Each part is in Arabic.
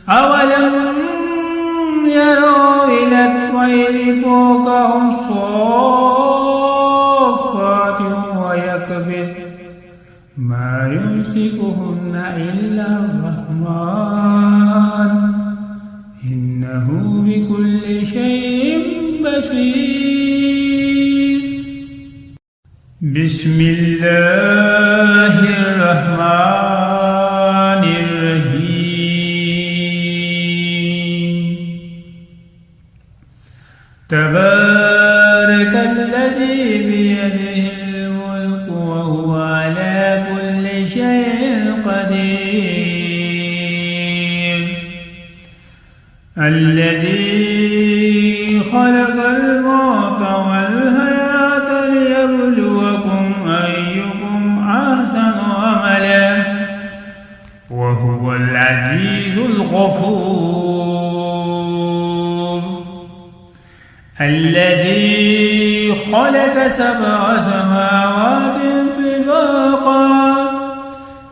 أولم يروا إلى الطير فوقهم صافات ويقبض ما يمسكهن إلا الرحمن إنه بكل شيء بصير. بسم الله الرحمن الرحيم. تبارك الذي بيده الملك وهو على كل شيء قدير. الذي خلق الموت والحياة ليبلوكم أيكم أحسن عملا وهو العزيز الغفور. الذي خلق 7 سماوات طباقا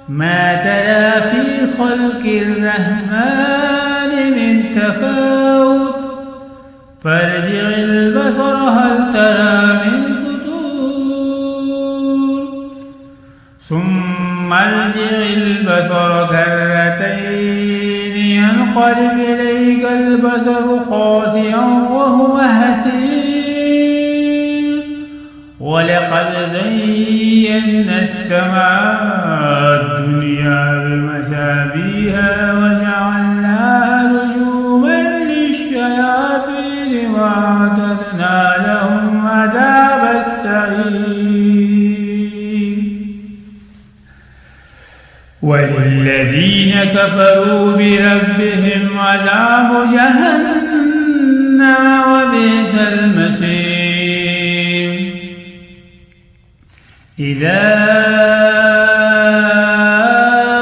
ما ترى في خلق الرحمن من تفاوت فارجع البصر هل ترى من فتور ثم ارجع البصر كرتين ينقلب إليك البصر خاسئا وهو حسير. ولقد زينا السماء الدنيا بمصابيح وجعلناها رجوما للشياطين وأعتدنا لهم عذاب السعير. وللذين كفروا بربهم عذاب جهنم وبئس المصير. إذا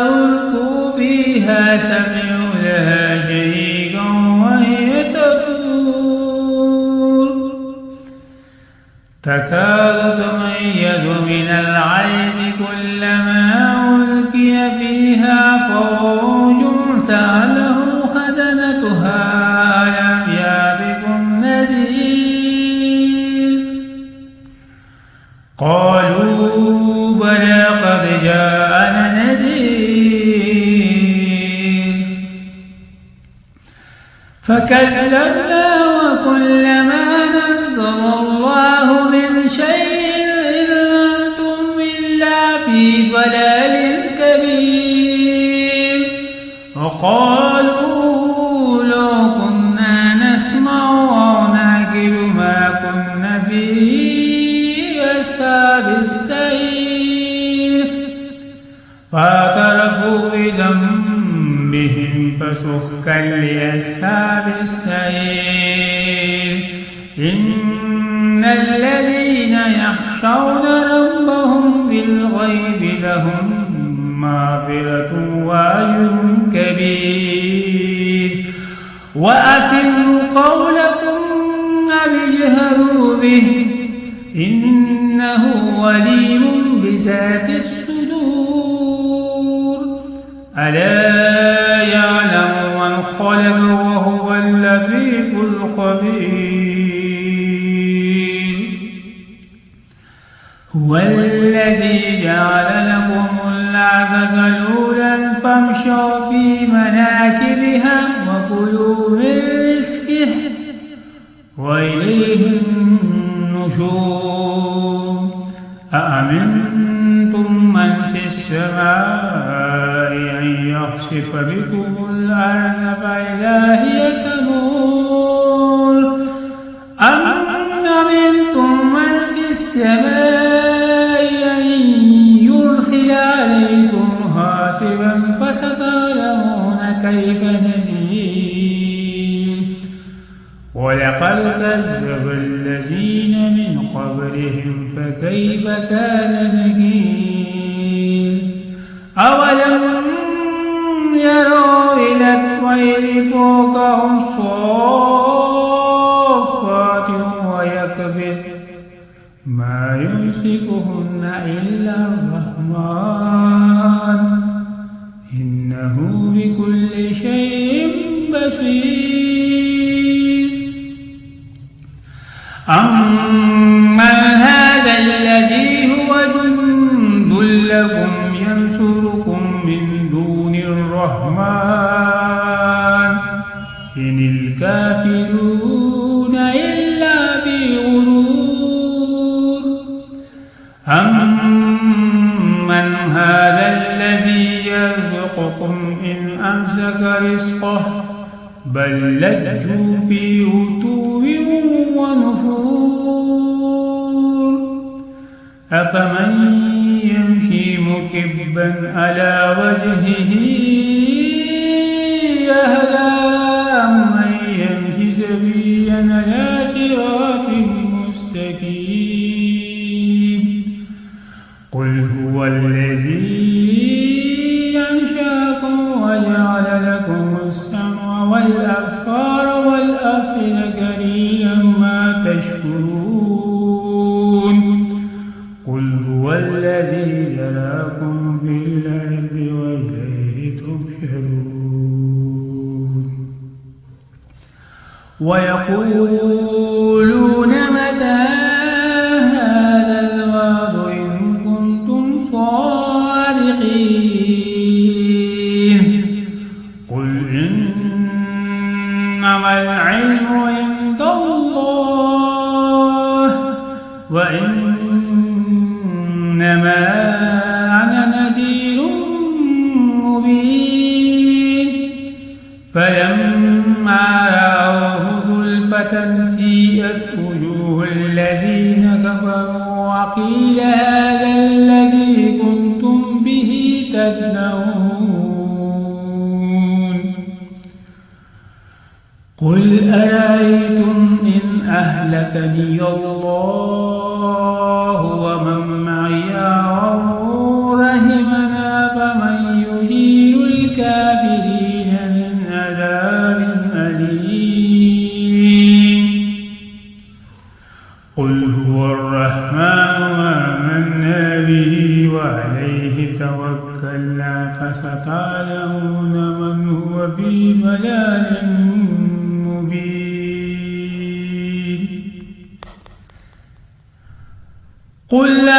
ألقوا فيها سمعوا لها شهيقا وهي تفور تكاد تميز من الغيظ كلما ألقي فيها فوج سألهم خزنتها ألم يأتكم نذير قالوا بلى قد جاءنا نذير فكذبنا وكلما نزل الله من شيء إن أنتم إلا في ضلال كبير. وقالوا لو كنا نسمع أو نعقل ما كنا في أصحاب السعير فاعترفوا بذنبهم فسحقا لأصحاب السعير. إن الذين يخشون ربهم بالغيب لهم مغفرة وأجر كبير. وأسروا قولكم أو اجهروا به إنه عليم بذات الصدور. ألا يعلم من خلق وهو اللطيف الخبير. هو الذي جعل لكم الأرض ذلولا فامشوا في مناكبها وكلوا من رزقه وإليه النشور. أأمنتم من في السماء أن يخسف بكم الأرض فإذا هي تمور أم أمنتم من في السماء أن يرسل عليكم حاصبا فستعلمون كيف نذير. ولقد كذب الذين من قبلهم فكيف كان نكير. أولم يروا إلى الطير فوقهم صافات ويقبض ما يمسكهن إلا الرحمن إنه بكل شيء بصير أمن هذا الذي هو جند لكم ينصركم من دون الرحمن إن الكافرون إلا في غرور أمن هذا الذي يرزقكم إن أمسك رزقه بل لجوا في عتو ونفور أفمن يمشي مكبا على وجهه أهدى أمن يمشي سويا على صراط مستقيم قل هو الذي أنشأكم وجعل لكم السمع والأبصار والأفئدة قليلا ما تشكرون قل هو الذي جعلكم في الأرض وإليه تحشرون ويقولون متى هذا الوعد إن كنتم صادقين قل إنما العلم عند الله وإنما أنا نذير مبين فلما رأوه زلفة سيئت وجوه الذين كفروا وقيل هذا الذي كنتم به تدعون قل أرأيتم إن أهلكني الله ومن معي أو رحمنا فمن يجير الكافرين من عذاب أليم قل هو الرحمن آمنا به وعليه توكلنا فستعلمون من هو في ضلال مبين قل